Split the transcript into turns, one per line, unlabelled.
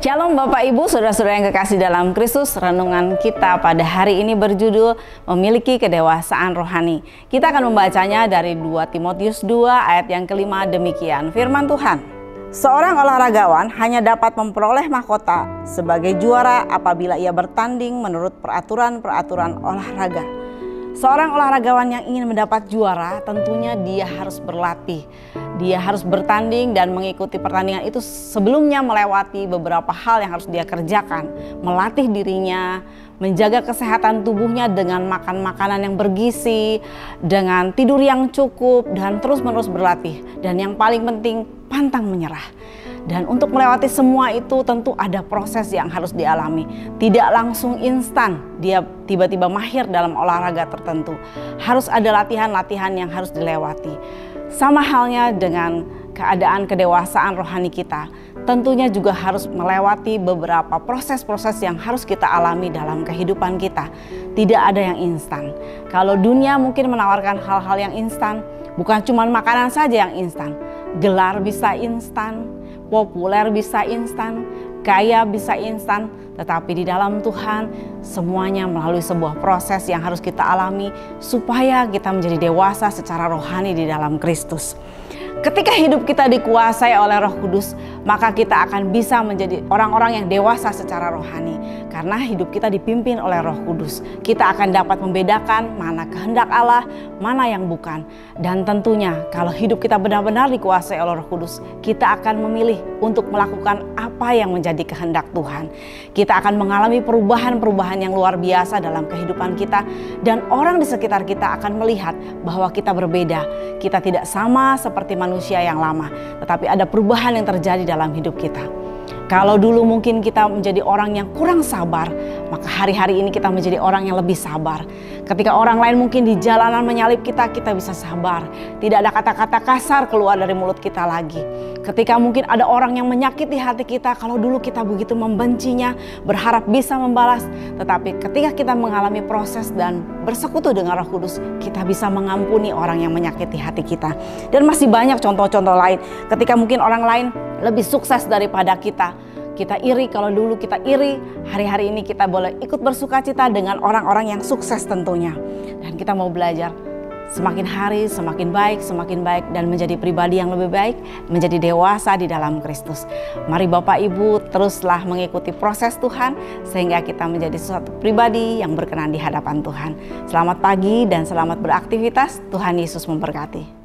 Shalom Bapak Ibu, Saudara-saudara yang kekasih dalam Kristus. Renungan kita pada hari ini berjudul Memiliki Kedewasaan Rohani. Kita akan membacanya dari 2 Timotius 2 ayat yang kelima. Demikian firman Tuhan. Seorang olahragawan hanya dapat memperoleh mahkota sebagai juara apabila ia bertanding menurut peraturan-peraturan olahraga. Seorang olahragawan yang ingin mendapat juara tentunya dia harus berlatih. Dia harus bertanding dan mengikuti pertandingan itu sebelumnya melewati beberapa hal yang harus dia kerjakan. Melatih dirinya, menjaga kesehatan tubuhnya dengan makan makanan yang bergizi, dengan tidur yang cukup, dan terus-menerus berlatih. Dan yang paling penting, pantang menyerah. Dan untuk melewati semua itu tentu ada proses yang harus dialami. Tidak langsung instan dia tiba-tiba mahir dalam olahraga tertentu. Harus ada latihan-latihan yang harus dilewati. Sama halnya dengan keadaan kedewasaan rohani kita. Tentunya juga harus melewati beberapa proses-proses yang harus kita alami dalam kehidupan kita. Tidak ada yang instan. Kalau dunia mungkin menawarkan hal-hal yang instan, bukan cuma makanan saja yang instan. Gelar bisa instan, populer bisa instan, kaya bisa instan, tetapi di dalam Tuhan semuanya melalui sebuah proses yang harus kita alami supaya kita menjadi dewasa secara rohani di dalam Kristus. Ketika hidup kita dikuasai oleh Roh Kudus, maka kita akan bisa menjadi orang-orang yang dewasa secara rohani. Karena hidup kita dipimpin oleh Roh Kudus. Kita akan dapat membedakan mana kehendak Allah, mana yang bukan. Dan tentunya kalau hidup kita benar-benar dikuasai oleh Roh Kudus, kita akan memilih untuk melakukan apa yang menjadi kehendak Tuhan. Kita akan mengalami perubahan-perubahan yang luar biasa dalam kehidupan kita. Dan orang di sekitar kita akan melihat bahwa kita berbeda. Kita tidak sama seperti manusia yang lama, tetapi ada perubahan yang terjadi dalam hidup kita. Kalau dulu mungkin kita menjadi orang yang kurang sabar, maka hari-hari ini kita menjadi orang yang lebih sabar. Ketika orang lain mungkin di jalanan menyalip kita, kita bisa sabar. Tidak ada kata-kata kasar keluar dari mulut kita lagi. Ketika mungkin ada orang yang menyakiti hati kita, kalau dulu kita begitu membencinya, berharap bisa membalas. Tetapi ketika kita mengalami proses dan bersekutu dengan Roh Kudus, kita bisa mengampuni orang yang menyakiti hati kita. Dan masih banyak contoh-contoh lain. Ketika mungkin orang lain lebih sukses daripada kita, kita iri. Kalau dulu kita iri, hari-hari ini kita boleh ikut bersuka cita dengan orang-orang yang sukses tentunya. Dan kita mau belajar semakin hari semakin baik dan menjadi pribadi yang lebih baik, menjadi dewasa di dalam Kristus. Mari Bapak Ibu teruslah mengikuti proses Tuhan sehingga kita menjadi suatu pribadi yang berkenan di hadapan Tuhan. Selamat pagi dan selamat beraktivitas. Tuhan Yesus memberkati.